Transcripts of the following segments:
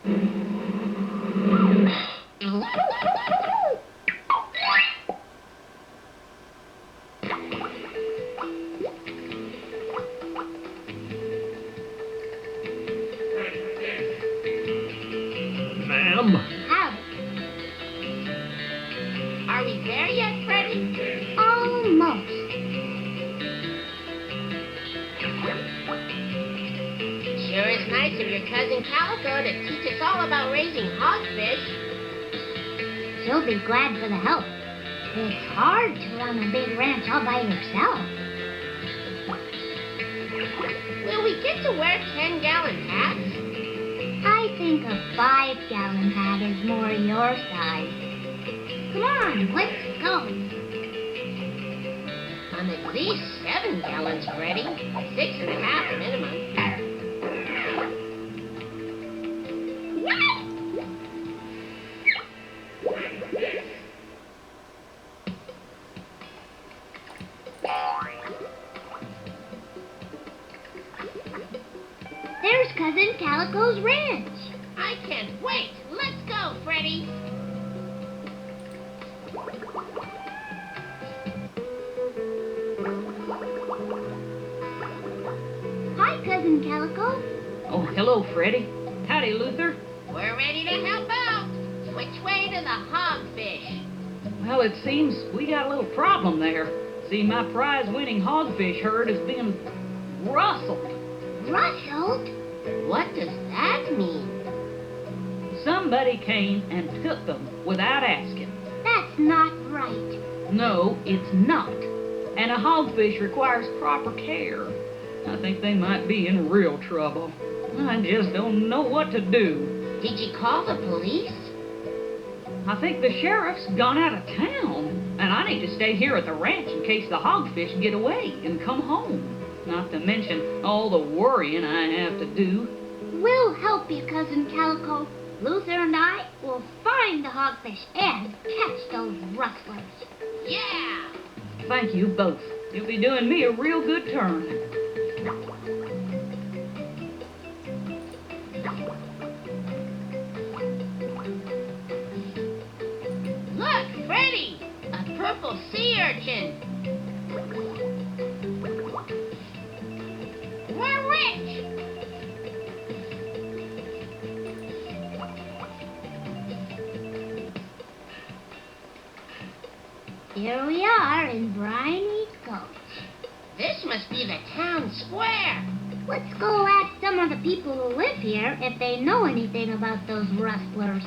Ma'am? Howdy. Are we there yet, Freddi? Almost. Sure is nice of your cousin Calico to teach us all about raising hogfish. She'll be glad for the help. It's hard to run a big ranch all by yourself. Will we get to wear 10-gallon hats? I think a 5-gallon hat is more your size. Come on, let's go. I'm at least 7 gallons, Freddi. 6.5 minimum. There's Cousin Calico's ranch. I can't wait. Let's go, Freddi. Hi, Cousin Calico. Oh, hello, Freddi. Howdy, Luther. We're ready to help out. Which way to the hogfish? Well, it seems we got a little problem there. See, my prize-winning hogfish herd has been rustled. Rustled? What does that mean? Somebody came and took them without asking. That's not right. No, it's not. And a hogfish requires proper care. I think they might be in real trouble. I just don't know what to do. Did you call the police? I think the sheriff's gone out of town, and I need to stay here at the ranch in case the hogfish get away and come home. Not to mention all the worrying I have to do. We'll help you, Cousin Calico. Luther and I will find the hogfish and catch those rustlers. Yeah! Thank you both. You'll be doing me a real good turn. Look, Freddi! A purple sea urchin. We're rich! Here we are in Briny Gulch. This must be the town square. Let's go ask some of the people who live here if they know anything about those rustlers.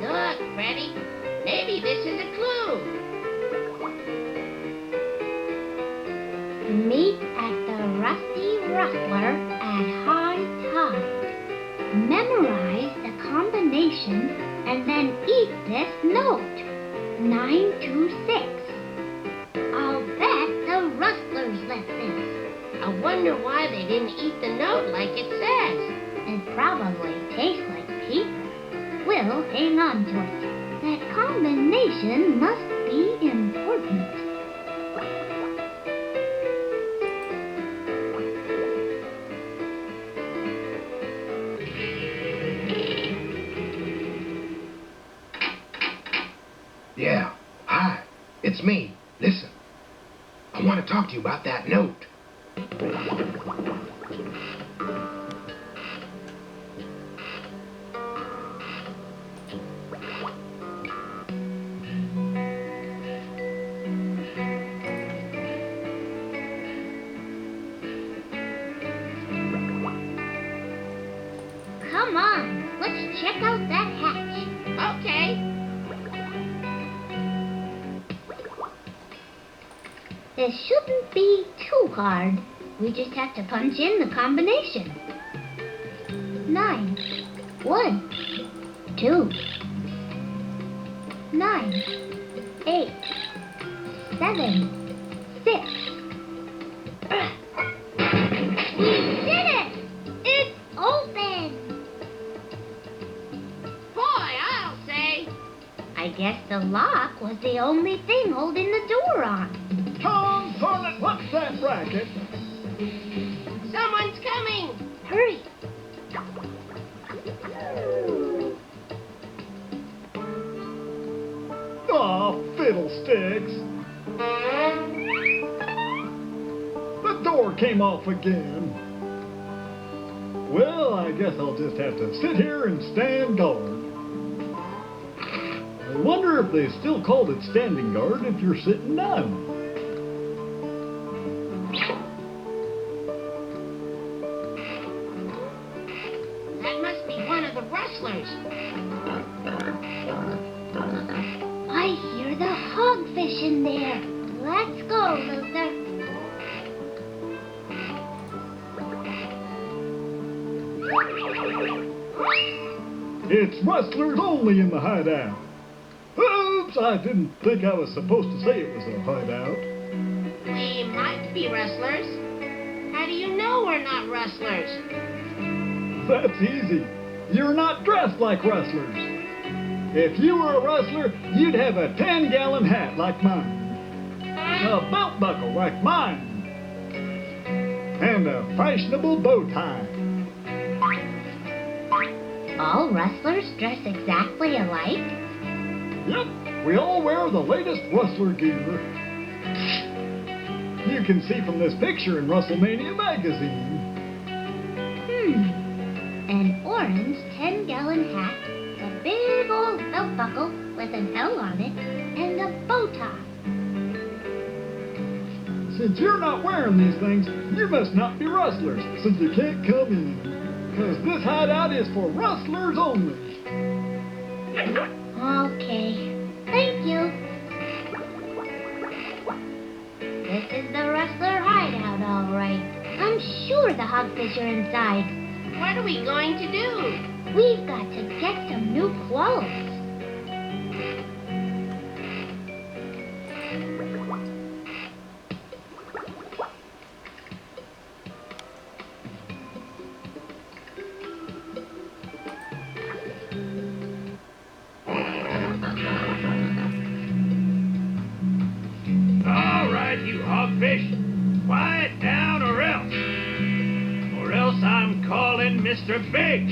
Look, Freddi. Maybe this is a clue. Meet at the Rusty Rustler at high tide. Memorize the combination and then eat this note. 926. I'll bet the rustlers left this. I wonder why they didn't eat the note like it says. It probably tastes like paper. We'll hang on to it. That combination must be important. Yeah, hi, it's me. Listen, I want to talk to you about that note. Come on, let's check out that hatch. Okay. This shouldn't be too hard. We just have to punch in the combination. 9, 1, 2, 9, 8, 7, 6. We guess the lock was the only thing holding the door on. Tom, Scarlet, what's that racket? Someone's coming! Hurry! Aw, fiddlesticks. The door came off again. Well, I guess I'll just have to sit here and stand guard. I wonder if they still called it standing guard if you're sitting down. That must be one of the rustlers. I hear the hogfish in there. Let's go, Luther. It's rustlers only in the hideout. Oops, I didn't think I was supposed to say it was a hideout. We might be rustlers. How do you know we're not rustlers? That's easy. You're not dressed like rustlers. If you were a rustler, you'd have a 10-gallon hat like mine, a belt buckle like mine, and a fashionable bow tie. All rustlers dress exactly alike? Yep, we all wear the latest rustler gear. You can see from this picture in Rustlemania magazine. An orange 10-gallon hat, a big old belt buckle with an L on it, and a bow tie. Since you're not wearing these things, you must not be rustlers, since you can't come in. Because this hideout is for rustlers only. Okay, thank you. This is the rustler hideout, all right. I'm sure the hogfish are inside. What are we going to do? We've got to get some new clothes. All right, you hogfish. Quiet down or else. Or else I'm calling Mr. Big.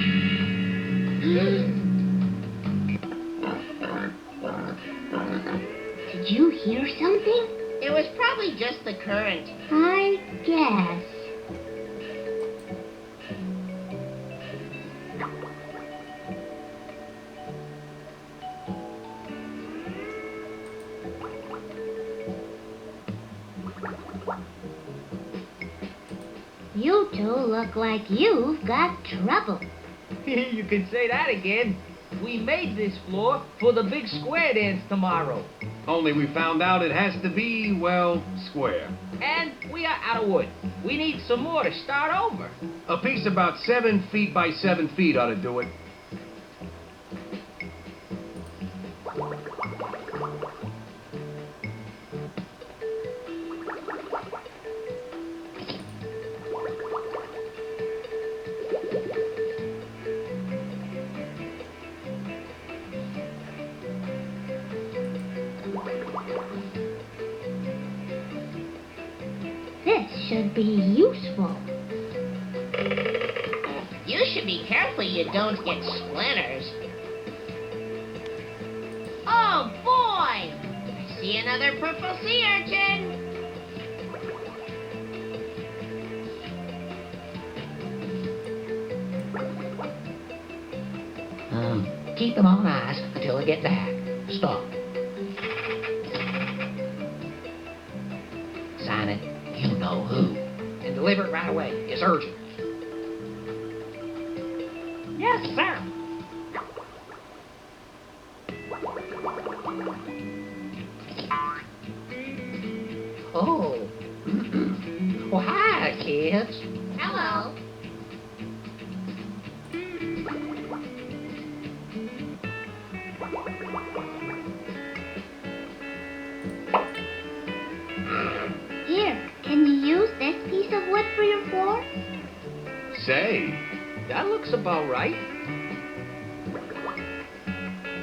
Did you hear something? It was probably just the current. I guess. You two look like you've got trouble. You can say that again. We made this floor for the big square dance tomorrow. Only we found out it has to be, well, square. And we are out of wood. We need some more to start over. A piece about 7 feet by 7 feet ought to do it. This should be useful. You should be careful you don't get splinters. Oh, boy! I see another purple sea urchin. Keep them on ice until I get back. Stop. Sign it, you know who. And deliver it right away. It's urgent. Yes, sir. Oh. Well, hi, kids. Hello. Here, can you use this piece of wood for your floor? Say, That looks about right.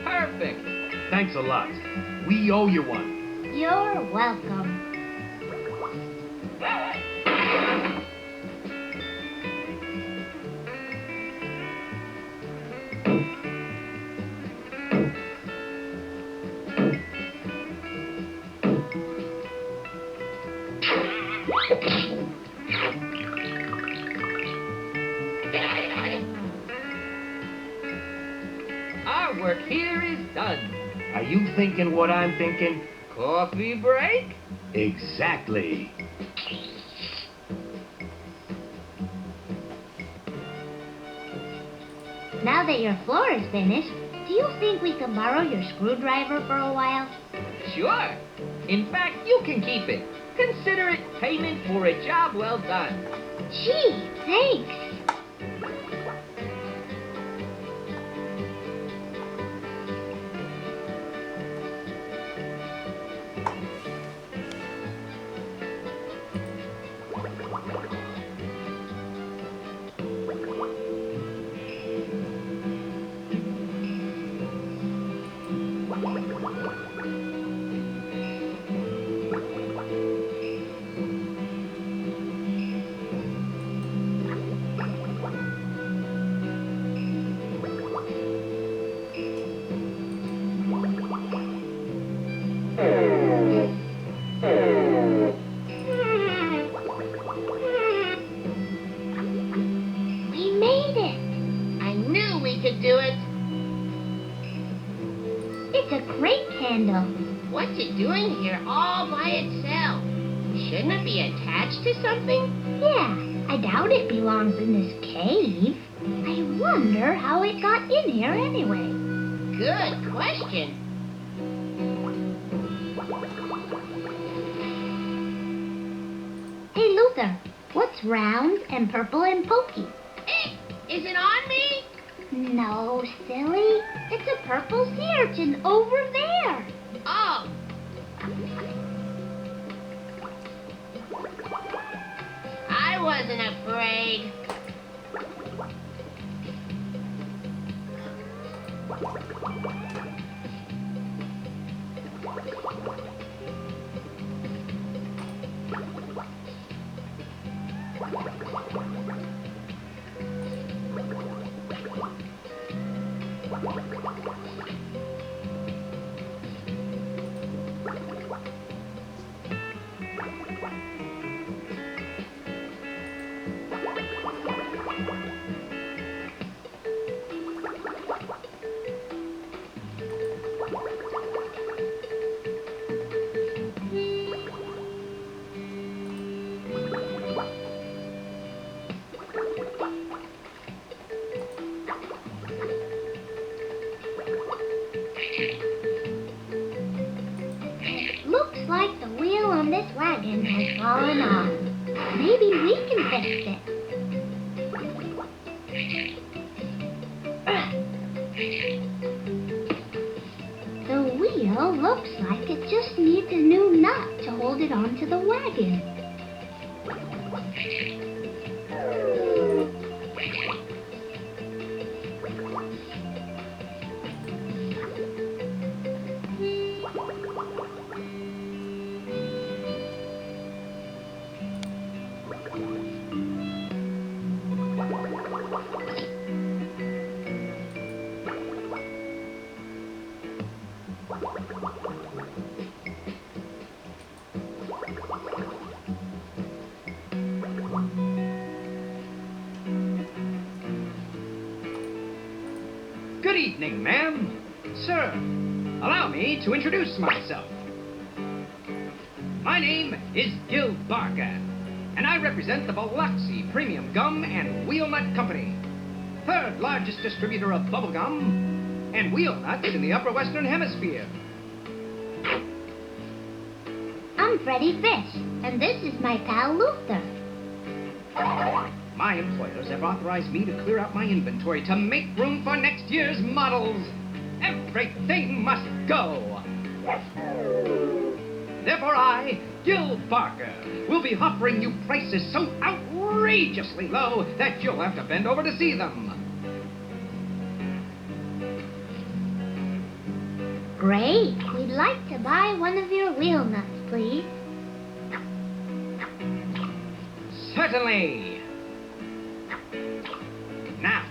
Perfect. Thanks a lot. We owe you one. You're welcome. Our work here is done. Are you thinking what I'm thinking? Coffee break? Exactly. Now that your floor is finished, do you think we can borrow your screwdriver for a while? Sure. In fact, you can keep it. Consider it payment for a job well done. Gee, thanks. We made it. I knew we could do it. It's a crate candle. What's it doing here all by itself? Shouldn't it be attached to something? Yeah, I doubt it belongs in this cave. I wonder how it got in here anyway. Good question. Hey, Luther, what's round and purple and pokey? Is it on me? No, silly. It's a purple sea urchin over there. Oh. I wasn't afraid. Looks like the wheel on this wagon has fallen off. Maybe we can fix it. The wheel looks like it just needs a new nut to hold it onto the wagon. Good evening, ma'am. Sir, allow me to introduce myself. My name is Gil Barker, and I represent the Biloxi Premium Gum and Wheel Nut Company, third largest distributor of bubble gum and wheel nuts in the upper western hemisphere. I'm Freddi Fish, and this is my pal Luther. My employers have authorized me to clear out my inventory to make room for next year's models. Everything must go. Therefore I, Gil Barker, will be offering you prices so outrageously low that you'll have to bend over to see them. Great. We'd like to buy one of your wheel nuts, please. Certainly. Now,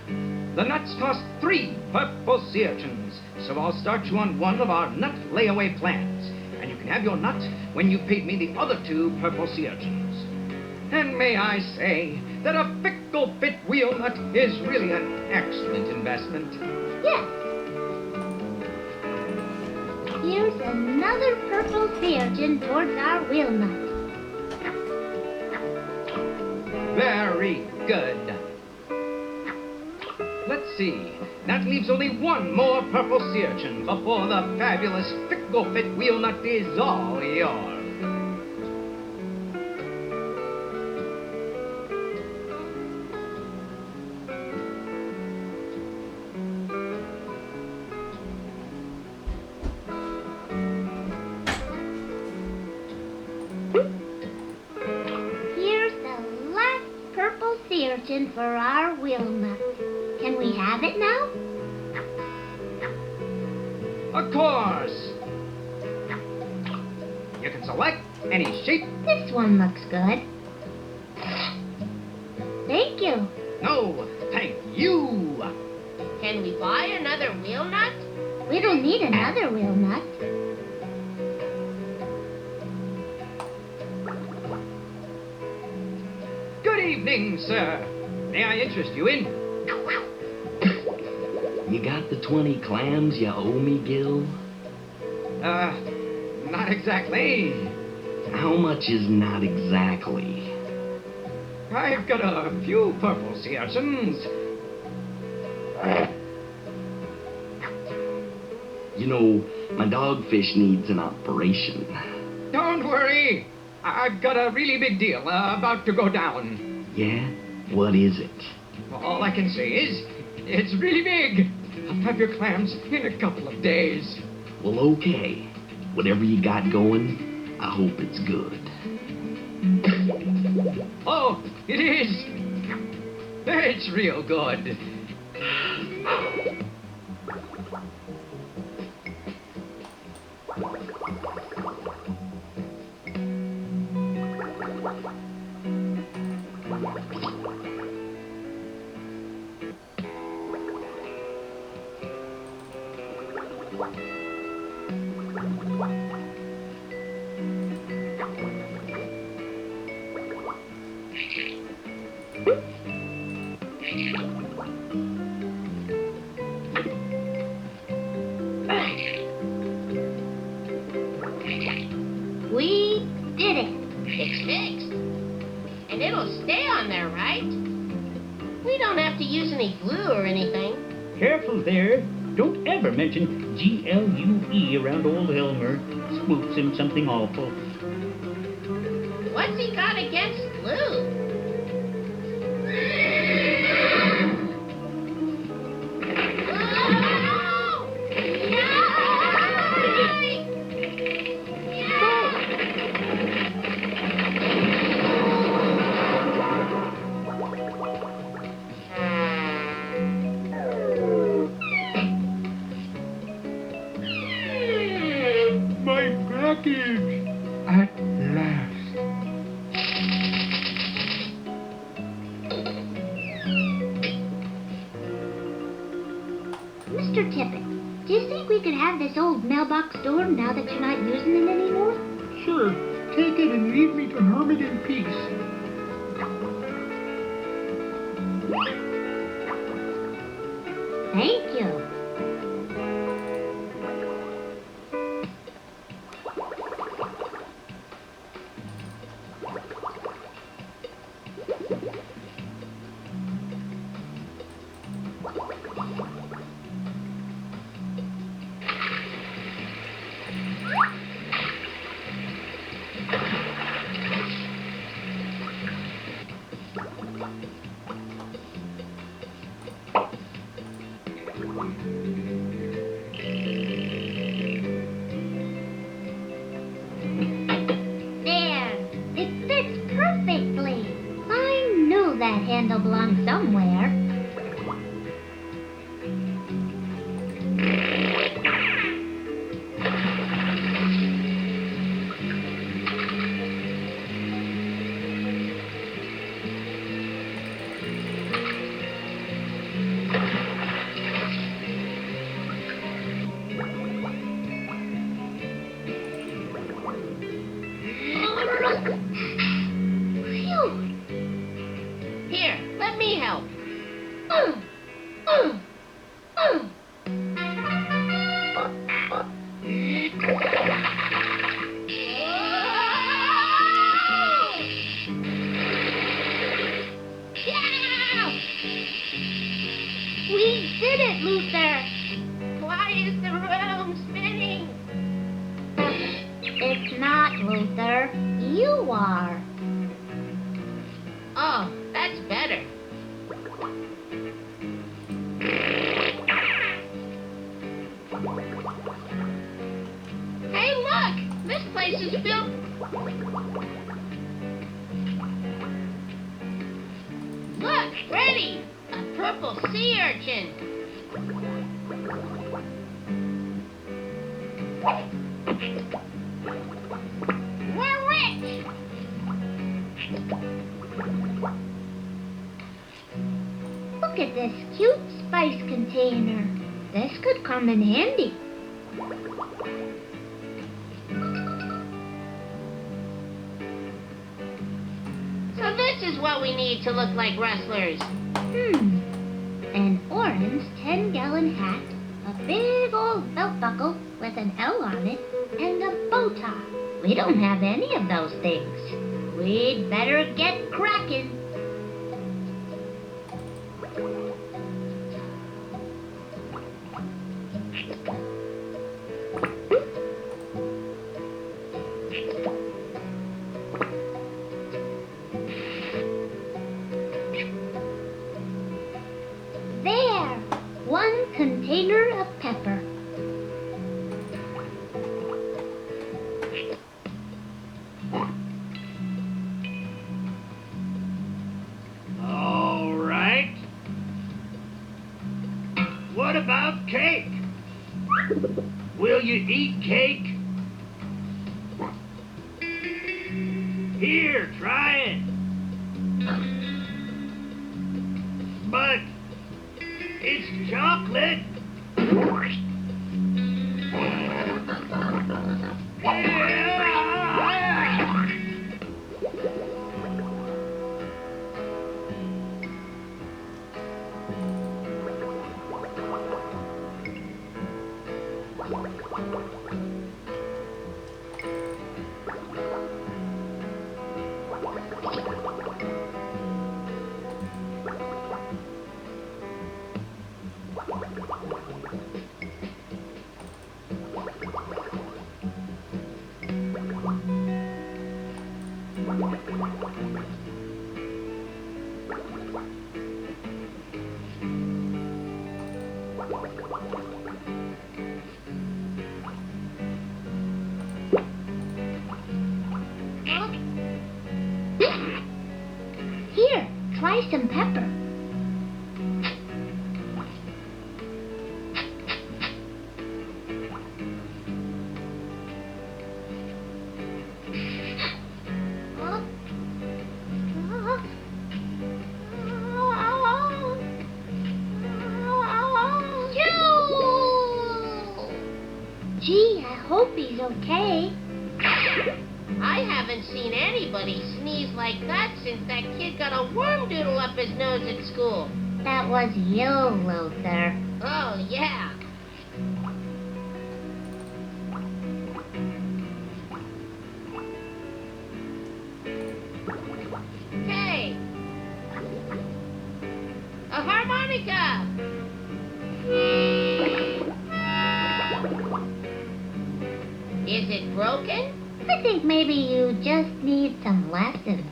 the nuts cost 3 purple sea urchins, so I'll start you on one of our nut layaway plans, and you can have your nut when you've paid me the other 2 purple sea urchins. And may I say that a fickle fit wheel nut is really an excellent investment. Yes. Here's another purple sea urchin towards our wheel nut. Very good. Let's see. That leaves only one more purple sea urchin before the fabulous fickle fit wheel nut is all yours. Here's the last purple sea urchin for our wheel nut. Can we have it now? Of course. You can select any shape. This one looks good. Thank you. No, thank you. Can we buy another wheel nut? We don't need another wheel nut. Good evening, sir. May I interest you in? You got the 20 clams you owe me, Gil? Not exactly. How much is not exactly? I've got a few purple sea urchins. You know, my dogfish needs an operation. Don't worry. I've got a really big deal about to go down. Yeah? What is it? All I can say is, it's really big. I'll have your clams in a couple of days. Well, okay. Whatever you got going, I hope it's good. Oh, it is. It's real good. We did it. It's fixed. And it'll stay on there, right? We don't have to use any glue or anything. Careful there. Don't ever mention G-L-U-E around old Elmer. Spooks him something awful. What's he got against glue? My package! At last. Mr. Tippett, do you think we could have this old mailbox door now that you're not using it anymore? Sure, take it and leave me to hermit in peace. Thank you. There. It fits perfectly. I knew that handle belonged somewhere. Here, let me help. We did it, Luther. Why is the room spinning? It's not, Luther. You are. Oh, that's better. Hey, look! This place is built... Look, Freddi! A purple sea urchin. We're rich! Look at this cute spice container. This could come in handy. So this is what we need to look like wrestlers. An orange 10-gallon hat, a big old belt buckle with an L on it, and a bow tie. We don't have any of those things. We'd better get cracking. There! 1 container of pepper. All right. What about cake? Will you eat cake? Here, try it. But it's chocolate. Here, try some pepper. Gee, I hope he's okay. I haven't seen anybody sneeze like that since that kid got a worm doodle up his nose at school. That was you, Luther. Oh, yeah. Hey! A harmonica! Is it broken? I think maybe you just need some lessons.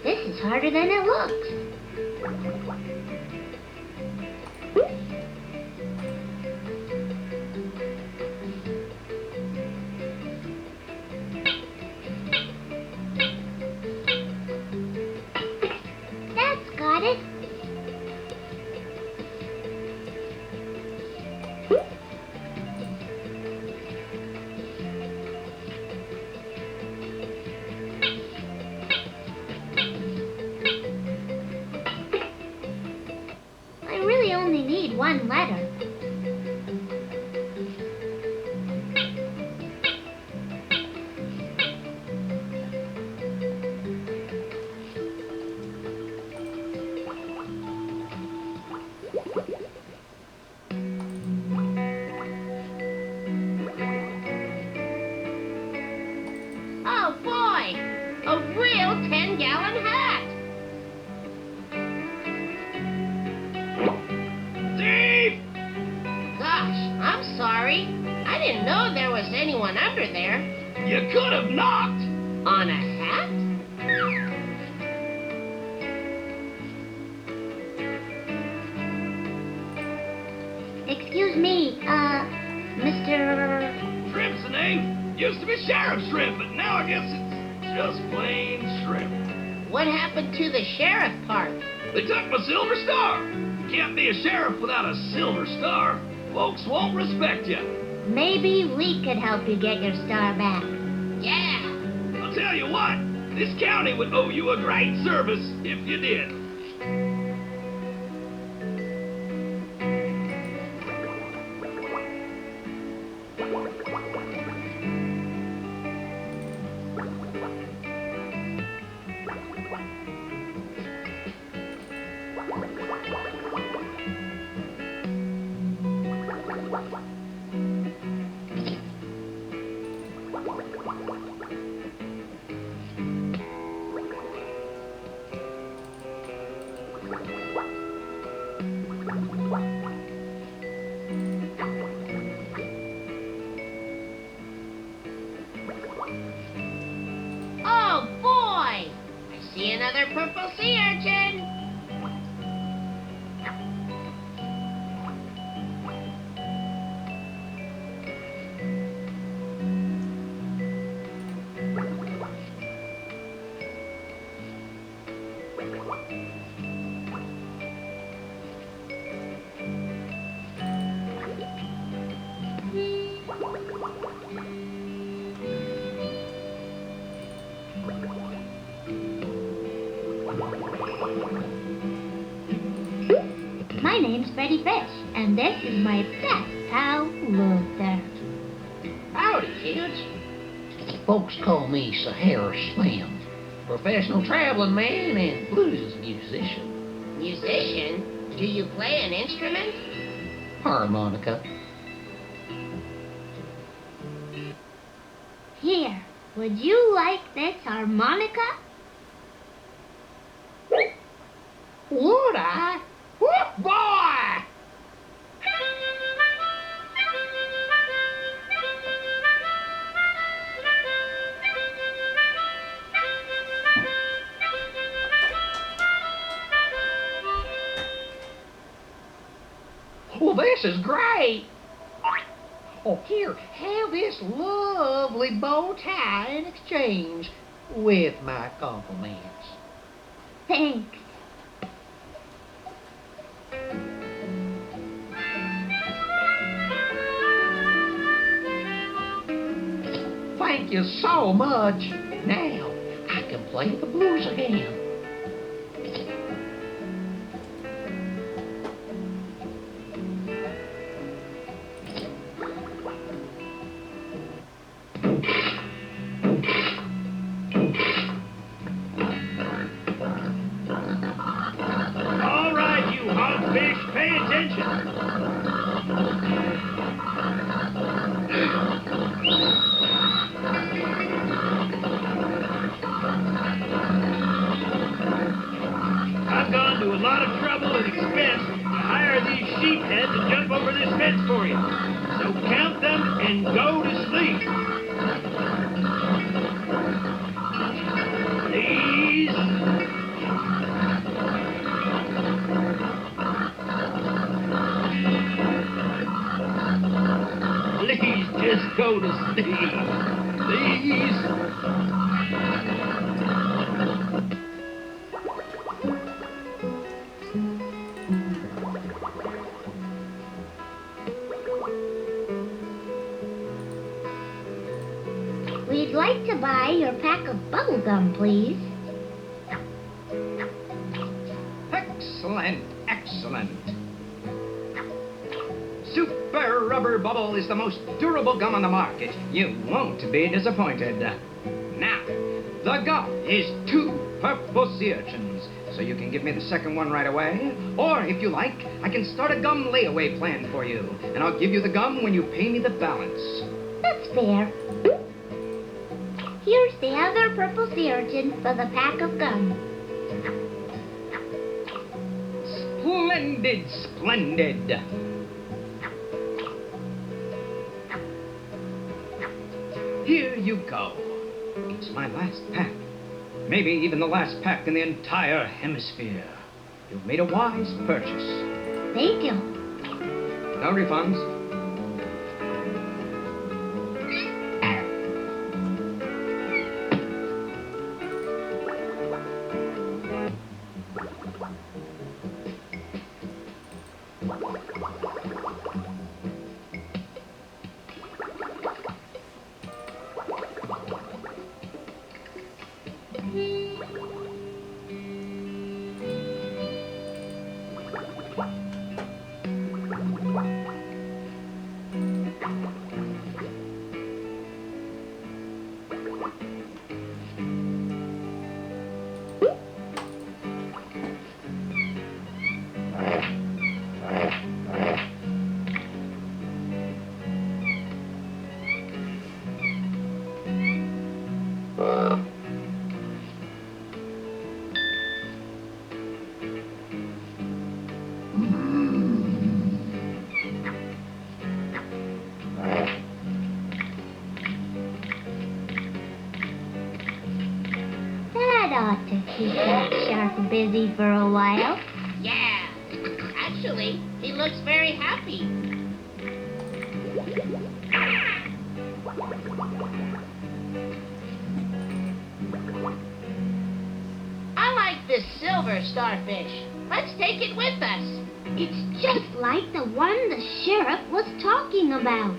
This is harder than it looks. That's got it. one letter. Oh boy! A real 10-gallon hat! Steve! Gosh, I'm sorry. I didn't know there was anyone under there. You could have knocked! On a hat? Excuse me, Mr. Shrimp's the name. Used to be Sheriff Shrimp, but now I guess it's just plain Shrimp. What happened to the sheriff part? They took my silver star. You can't be a sheriff without a silver star. Folks won't respect you. Maybe we could help you get your star back. Yeah! I'll tell you what, this county would owe you a great service if you did. Oh boy! I see another purple sea urchin! My name's Freddi Fish, and this is my best pal, Luther. Howdy, kids. Folks call me Sahara Slim, professional traveling man and blues musician. Musician? Do you play an instrument? Harmonica. Here, would you like this harmonica? Would I? Whoop, boy! Well, this is great. Oh, here, have this lovely bow tie in exchange with my compliments. Thanks. Thank you so much. Now, I can play the blues again. All right, you hogfish, pay attention. I've gone to a lot of trouble and expense to hire these sheepheads to jump over this fence for you. So count them and go to sleep. Please. Please just go to sleep. Please. We'd like to buy your pack of bubblegum, please. Excellent, excellent. super rubber bubble is the most durable gum on the market. You won't be disappointed. Now, the gum is 2 purple sea urchins, so you can give me the second one right away. Or, if you like, I can start a gum layaway plan for you, and I'll give you the gum when you pay me the balance. That's fair. Here's the other purple sea urchin for the pack of gum. Splendid, splendid. Here you go. It's my last pack. Maybe even the last pack in the entire hemisphere. You've made a wise purchase. Thank you. No refunds. That ought to keep that shark busy for a while. Yeah. Actually, he looks very happy. I like this silver starfish. Let's take it with us. It's just like the one the sheriff was talking about.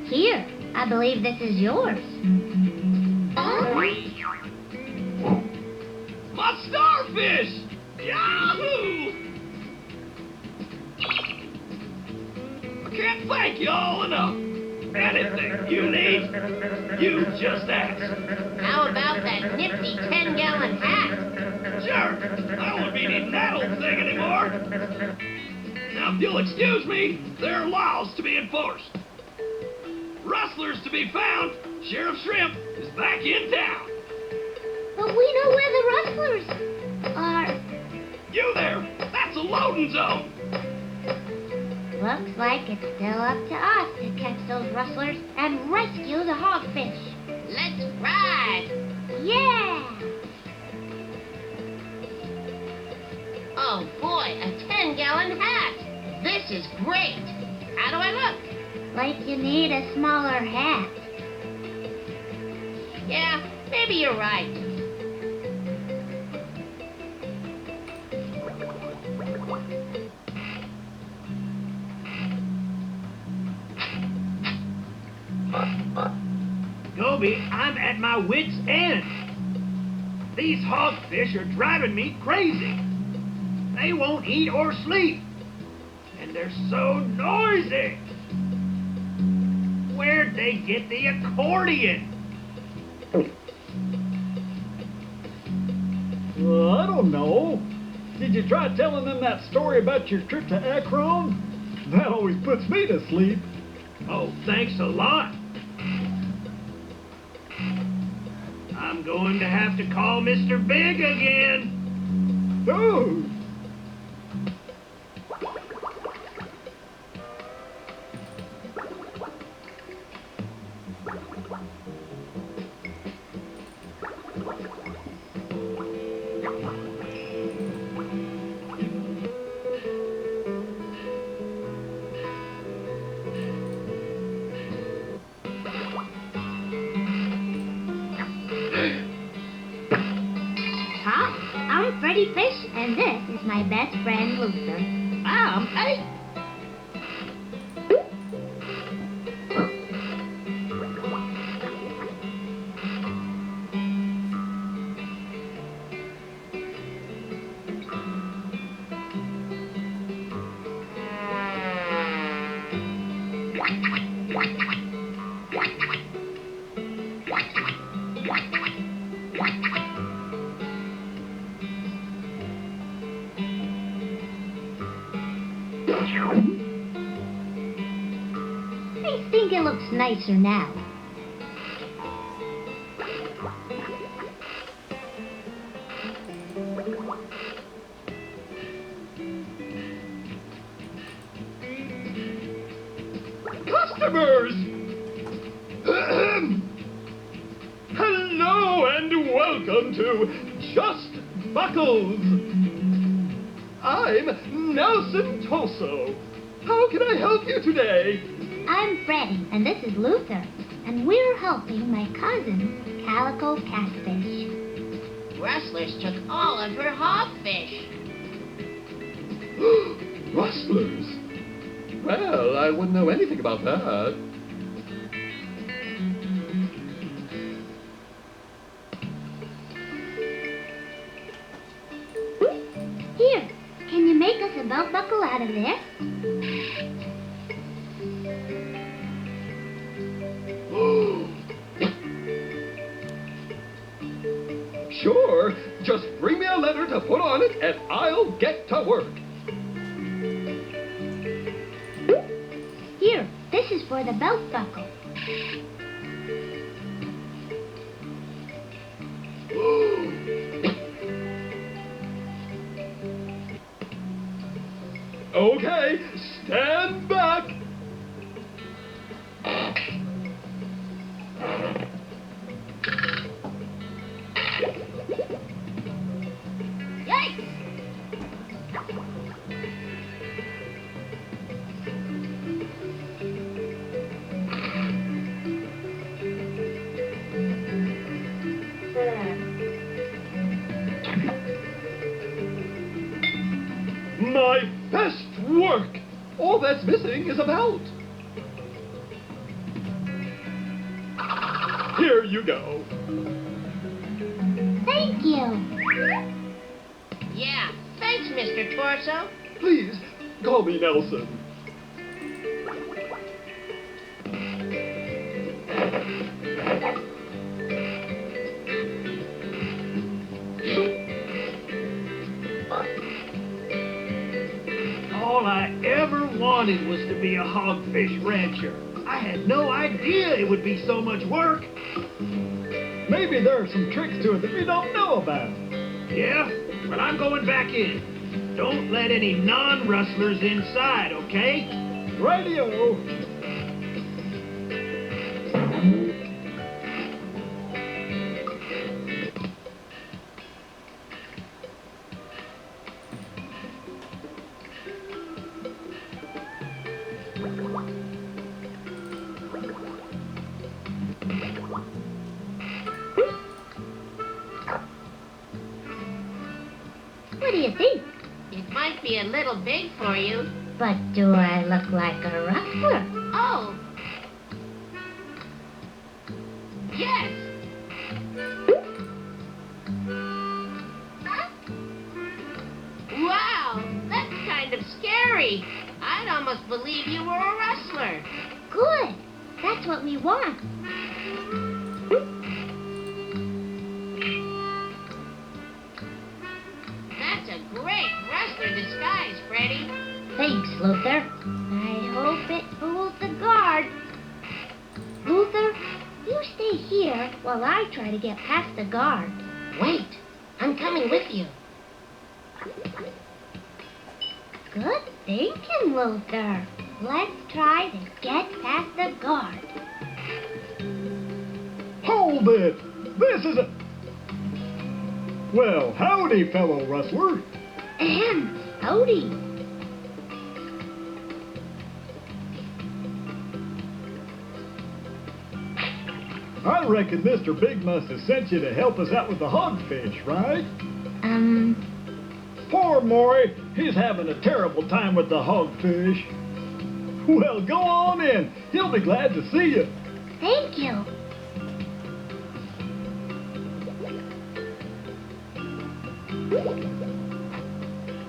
Here, I believe this is yours. My starfish! Yahoo! I can't thank you all enough. Anything you need, you just ask. How about that nifty 10-gallon hat? Sure, I won't be needing that old thing anymore. Now, if you'll excuse me, there are laws to be enforced. Rustlers to be found. Sheriff Shrimp is back in town. But we know where the rustlers are. You there, that's a loading zone. Looks like it's still up to us to catch those rustlers and rescue the hogfish. Let's ride. Yeah! Oh boy, a 10-gallon hat. This is great. How do I look? Like you need a smaller hat. Yeah, maybe you're right. Goby, I'm at my wit's end. These hogfish are driving me crazy. They won't eat or sleep. And they're so noisy. Where'd they get the accordion? Well, I don't know. Did you try telling them that story about your trip to Akron? That always puts me to sleep. Oh, thanks a lot. I'm going to have to call Mr. Big again. Oh, Hi, I'm Freddi Fish, and this is my best friend Luther. I'm eight. I think it looks nicer now. customers! Hello and welcome to Just Buckles. I'm Nelson Toso. How can I help you today? I'm Freddi, and this is Luther, and we're helping my cousin, Calico Catfish. Rustlers took all of her hogfish. Rustlers? Well, I wouldn't know anything about that. Here, can you make us a belt buckle out of this? Sure, just bring me a letter to put on it and I'll get to work. Here, this is for the belt buckle. Okay, stand back. Yikes! My best work. All that's missing is a belt. Here you go. Thank you. Yeah, thanks, Mr. Torso. Please, call me Nelson. All I ever wanted was to be a hogfish rancher. I had no idea it would be so much work. Maybe there are some tricks to it that we don't know about. Yeah, but I'm going back in. Don't let any non-rustlers inside, okay? Radio. What do you think? It might be a little big for you. But do I look like a rustler? Oh. Yes. Wow, that's kind of scary. I'd almost believe you were a rustler. Good. That's what we want. That's a great rustler disguise, Freddi. Thanks, Luther. I hope it fools the guard. Luther, you stay stay here while I try to get past the guard. Wait, I'm coming with you. Good thinking, Luther. Let's try to get past the guard. Hold it! This is a... Well, howdy, fellow rustler. Howdy. I reckon Mr. Big must have sent you to help us out with the hogfish, right? Poor Maury, he's having a terrible time with the hogfish. Well, go on in. He'll be glad to see you. Thank you.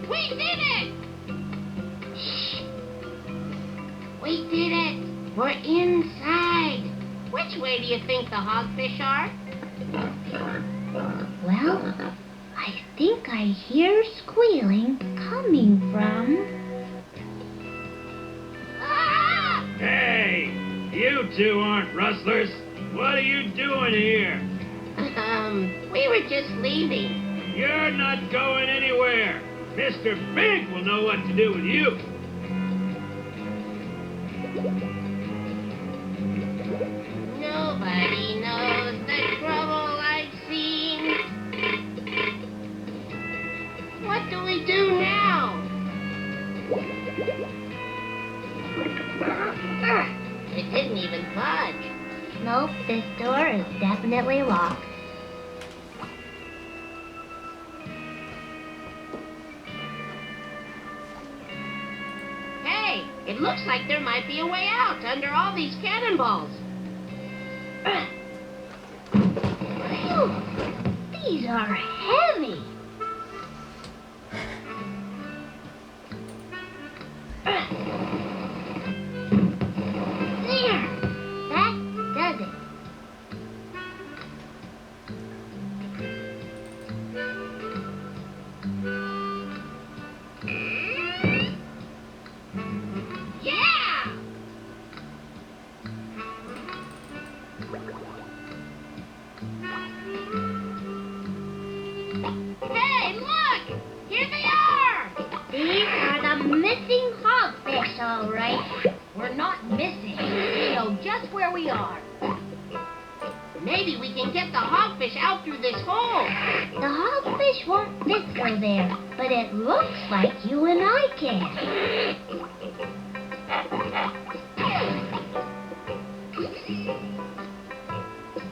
We did it! Shh. We did it. We're inside. Which way do you think the hogfish are? Well, I think I hear squealing coming from... Ah! Hey, you two aren't rustlers. What are you doing here? We were just leaving. You're not going anywhere. Mr. Big will know what to do with you. Nobody knows the trouble I've seen. What do we do now? It didn't even budge. Nope, this door is definitely locked. Hey, it looks like there might be a way out under all these cannonballs. Phew, these are heavy. There, that does it. Yeah! Hey, look! Here they are! These are the missing hogfish, all right. We're not missing. We know just where we are. Maybe we can get the hogfish out through this hole. The hogfish won't fit through there, but it looks like you and I can.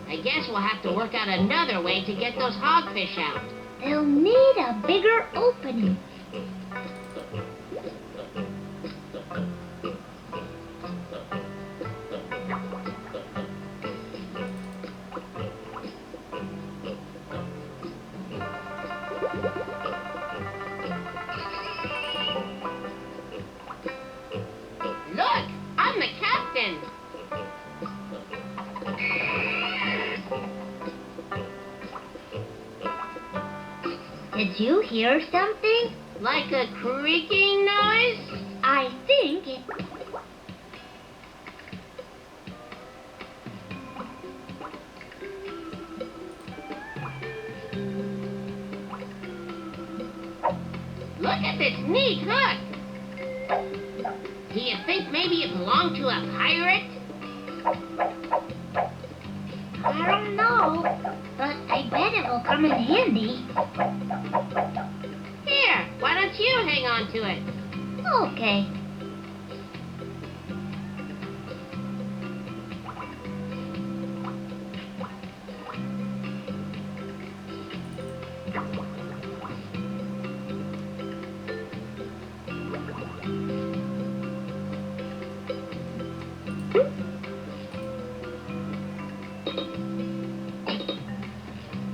I guess we'll have to work out another way to get those hogfish out. They'll need a bigger opening. Look, I'm the captain. Did you hear something? Like a creaking noise? I think it... Look at this neat hook. Do you think maybe it belonged to a pirate? I don't know, but I bet it will come in handy. Here, why don't you hang on to it? Okay.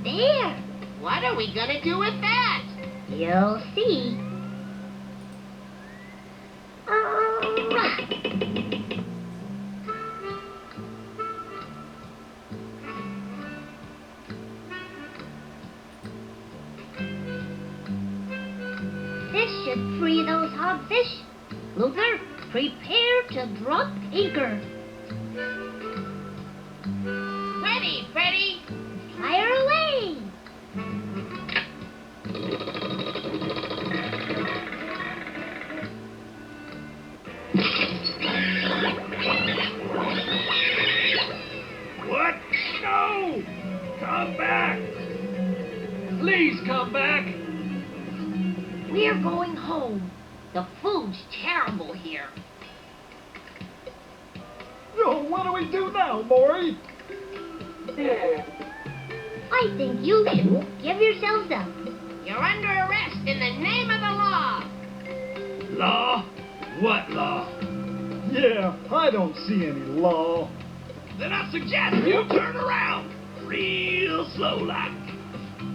There. What are we gonna do with that? You'll see. This should free those hogfish. Luther, prepare to drop anchor. Freddi, We're going home. The food's terrible here. Oh, what do we do now, Maury? I think you should give yourselves up. You're under arrest in the name of the law. Law? What law? Yeah, I don't see any law. Then I suggest you turn around. Real slow like.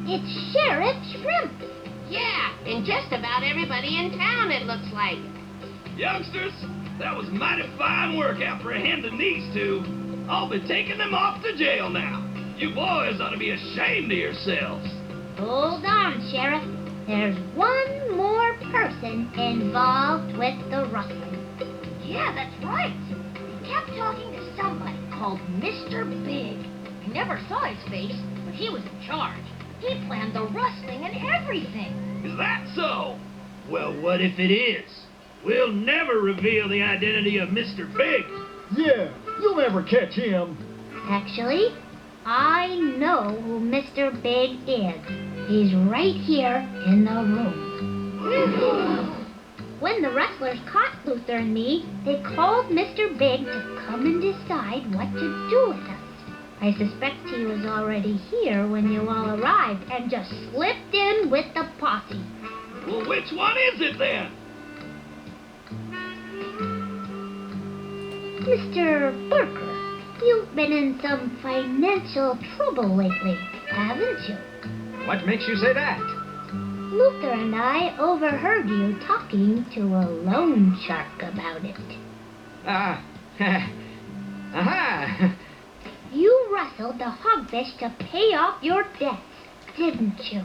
It's Sheriff Shrimp. Yeah, and just about everybody in town, it looks like. Youngsters, that was mighty fine work apprehending these two. I'll be taking them off to jail now. You boys ought to be ashamed of yourselves. Hold on, Sheriff. There's one more person involved with the rustling. Yeah, that's right. He kept talking to somebody called Mr. Big. We never saw his face, but he was in charge. He planned the rustling and everything. Is that so? Well, what if it is? We'll never reveal the identity of Mr. Big. Yeah, you'll never catch him. Actually, I know who Mr. Big is. He's right here in the room. When the rustlers caught Luther and me, they called Mr. Big to come and decide what to do with us. I suspect he was already here when you all arrived and just slipped in with the posse. Well, which one is it then? Mr. Barker, you've been in some financial trouble lately, haven't you? What makes you say that? Luther and I overheard you talking to a loan shark about it. Aha! You rustled the hogfish to pay off your debts, didn't you?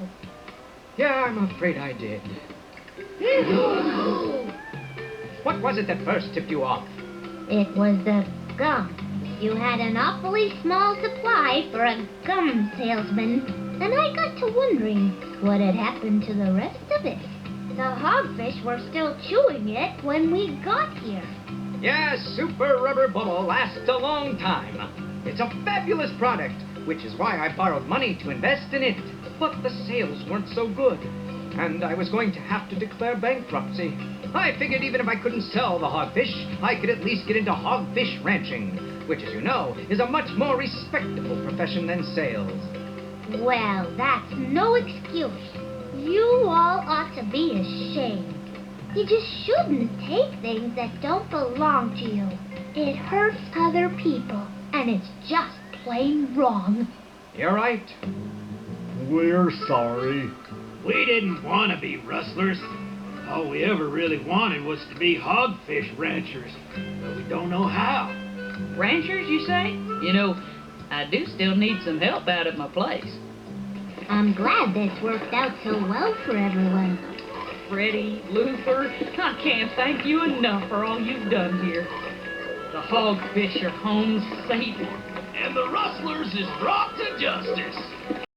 Yeah, I'm afraid I did. What was it that first tipped you off? It was the gum. You had an awfully small supply for a gum salesman, and I got to wondering what had happened to the rest of it. The hogfish were still chewing it when we got here. Yeah, Super Rubber Bubble lasts a long time. It's a fabulous product, which is why I borrowed money to invest in it. But the sales weren't so good, and I was going to have to declare bankruptcy. I figured even if I couldn't sell the hogfish, I could at least get into hogfish ranching, which, as you know, is a much more respectable profession than sales. Well, that's no excuse. You all ought to be ashamed. You just shouldn't take things that don't belong to you. It hurts other people, and it's just plain wrong. You're right. We're sorry. We didn't want to be rustlers. All we ever really wanted was to be hogfish ranchers, but we don't know how. Ranchers, you say? You know, I do still need some help out at my place. I'm glad this worked out so well for everyone. Freddi, Luther, I can't thank you enough for all you've done here. The hogfish are home safe. And the rustlers is brought to justice.